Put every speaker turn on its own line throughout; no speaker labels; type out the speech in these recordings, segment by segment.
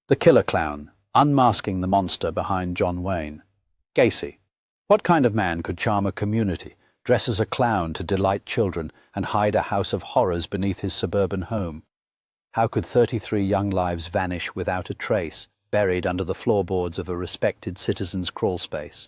The Killer Clown, Unmasking the Monster Behind John Wayne. Gacy. What kind of man could charm a community, dress as a clown to delight children, and hide a house of horrors beneath his suburban home? How could 33 young lives vanish without a trace, buried under the floorboards of a respected citizen's crawlspace?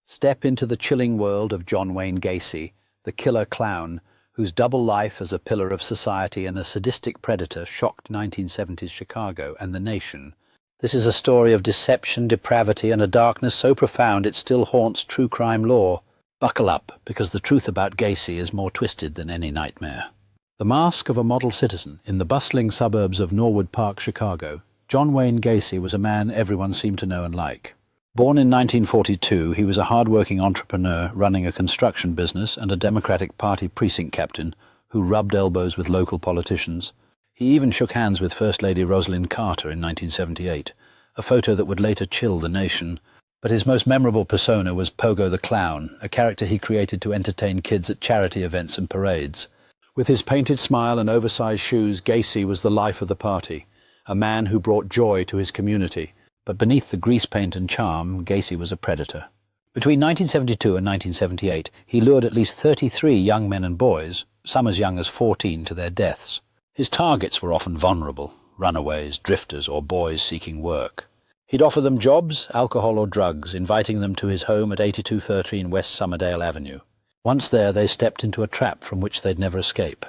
Step into the chilling world of John Wayne Gacy, the Killer Clown, whose double life as a pillar of society and a sadistic predator shocked 1970s Chicago and the nation. This is a story of deception, depravity, and a darkness so profound it still haunts true crime lore. Buckle up, because the truth about Gacy is more twisted than any nightmare. The mask of a model citizen in the bustling suburbs of Norwood Park, Chicago, John Wayne Gacy was a man everyone seemed to know and like. Born in 1942, he was a hard-working entrepreneur running a construction business and a Democratic Party precinct captain who rubbed elbows with local politicians. He even shook hands with First Lady Rosalind Carter in 1978, a photo that would later chill the nation. But his most memorable persona was Pogo the Clown, a character he created to entertain kids at charity events and parades. With his painted smile and oversized shoes, Gacy was the life of the party, a man who brought joy to his community. But beneath the grease paint and charm, Gacy was a predator. Between 1972 and 1978, he lured at least 33 young men and boys, some as young as 14, to their deaths. His targets were often vulnerable, runaways, drifters, or boys seeking work. He'd offer them jobs, alcohol, or drugs, inviting them to his home at 8213 West Summerdale Avenue. Once there, they stepped into a trap from which they'd never escape.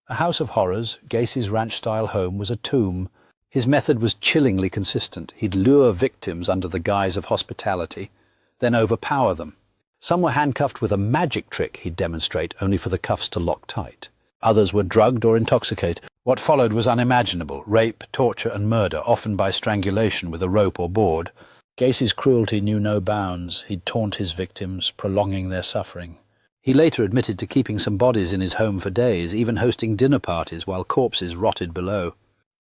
A house of horrors, Gacy's ranch-style home was a tomb. His method was chillingly consistent. He'd lure victims under the guise of hospitality, then overpower them. Some were handcuffed with a magic trick he'd demonstrate, only for the cuffs to lock tight. Others were drugged or intoxicated. What followed was unimaginable: rape, torture, and murder, often by strangulation with a rope or board. Gacy's cruelty knew no bounds. He'd taunt his victims, prolonging their suffering. He later admitted to keeping some bodies in his home for days, even hosting dinner parties while corpses rotted below.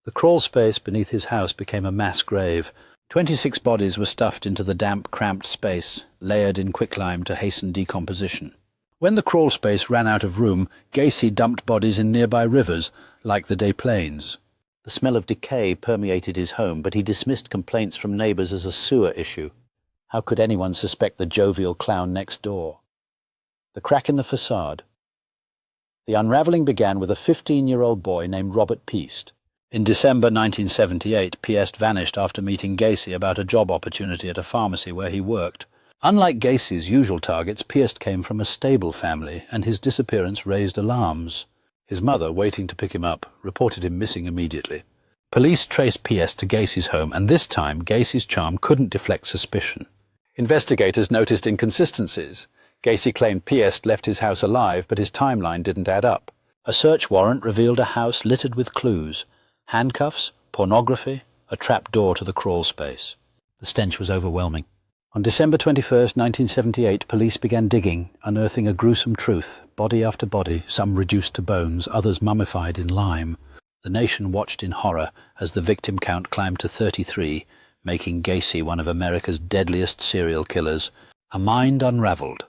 The crawl space beneath his house became a mass grave. 26 bodies were stuffed into the damp, cramped space, layered in quicklime to hasten decomposition. When the crawl space ran out of room, Gacy dumped bodies in nearby rivers, like the Des Plaines. The smell of decay permeated his home, but he dismissed complaints from neighbors as a sewer issue. How could anyone suspect the jovial clown next door? The crack in the facade. The unraveling began with a 15-year-old boy named Robert Piest. In December 1978, Piest vanished after meeting Gacy about a job opportunity at a pharmacy where he worked. Unlike Gacy's usual targets, Piest came from a stable family, and his disappearance raised alarms. His mother, waiting to pick him up, reported him missing immediately. Police traced Piest to Gacy's home, and this time Gacy's charm couldn't deflect suspicion. Investigators noticed inconsistencies. Gacy claimed Piest left his house alive, but his timeline didn't add up. A search warrant revealed a house littered with clues: handcuffs, pornography, a trap door to the crawl space. The stench was overwhelming. On December 21, 1978, police began digging, unearthing a gruesome truth, body after body, some reduced to bones, others mummified in lime. The nation watched in horror as the victim count climbed to 33, making Gacy one of America's deadliest serial killers. A mind unraveled.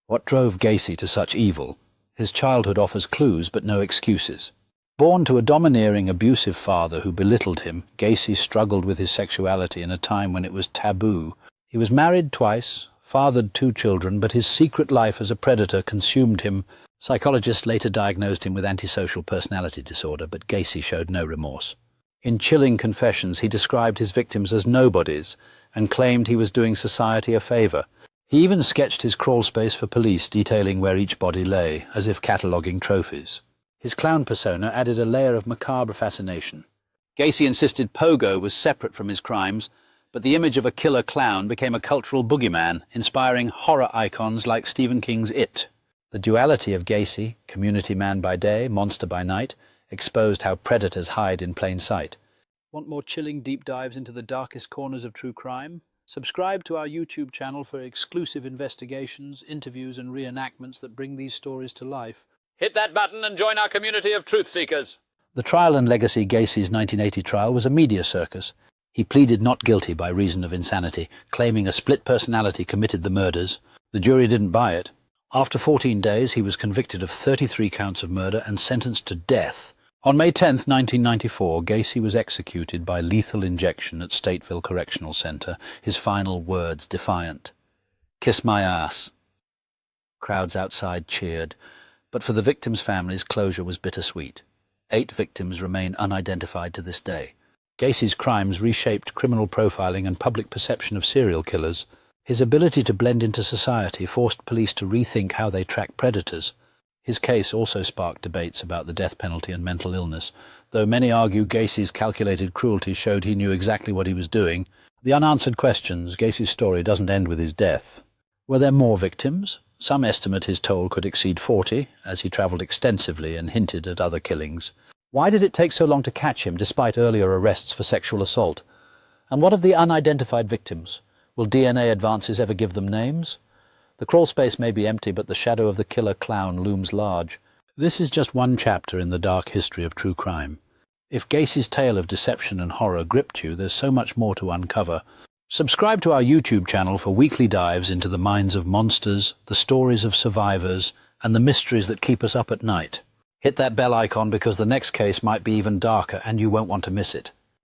What drove Gacy to such evil? His childhood offers clues but no excuses. Born to a domineering, abusive father who belittled him, Gacy struggled with his sexuality in a time when it was taboo. He was married twice, fathered 2 children, but his secret life as a predator consumed him. Psychologists later diagnosed him with antisocial personality disorder, but Gacy showed no remorse. In chilling confessions, he described his victims as nobodies and claimed he was doing society a favor. He even sketched his crawl space for police, detailing where each body lay, as if cataloguing trophies. His clown persona added a layer of macabre fascination. Gacy insisted Pogo was separate from his crimes, but the image of a killer clown became a cultural boogeyman, inspiring horror icons like Stephen King's It. The duality of Gacy, community man by day, monster by night, exposed how predators hide in plain sight. Want more chilling deep dives into the darkest corners of true crime? Subscribe to our YouTube channel for exclusive investigations, interviews, and reenactments that bring these stories to life. Hit that button and join our community of truth seekers. The trial and legacy Gacy's 1980 trial was a media circus. He pleaded not guilty by reason of insanity, claiming a split personality committed the murders. The jury didn't buy it. After 14 days, he was convicted of 33 counts of murder and sentenced to death. On May 10, 1994, Gacy was executed by lethal injection at Stateville Correctional Center, his final words defiant. "Kiss my ass." Crowds outside cheered, but for the victims' families, closure was bittersweet. 8 victims remain unidentified to this day. Gacy's crimes reshaped criminal profiling and public perception of serial killers. His ability to blend into society forced police to rethink how they track predators. His case also sparked debates about the death penalty and mental illness. Though many argue Gacy's calculated cruelty showed he knew exactly what he was doing, the unanswered questions, Gacy's story doesn't end with his death. Were there more victims? Some estimate his toll could exceed 40, as he travelled extensively and hinted at other killings. Why did it take so long to catch him, despite earlier arrests for sexual assault? And what of the unidentified victims? Will DNA advances ever give them names? The crawl space may be empty, but the shadow of the killer clown looms large. This is just one chapter in the dark history of true crime. If Gacy's tale of deception and horror gripped you, there's so much more to uncover. Subscribe to our YouTube channel for weekly dives into the minds of monsters, the stories of survivors, and the mysteries that keep us up at night. Hit that bell icon because the next case might be even darker and you won't want to miss it.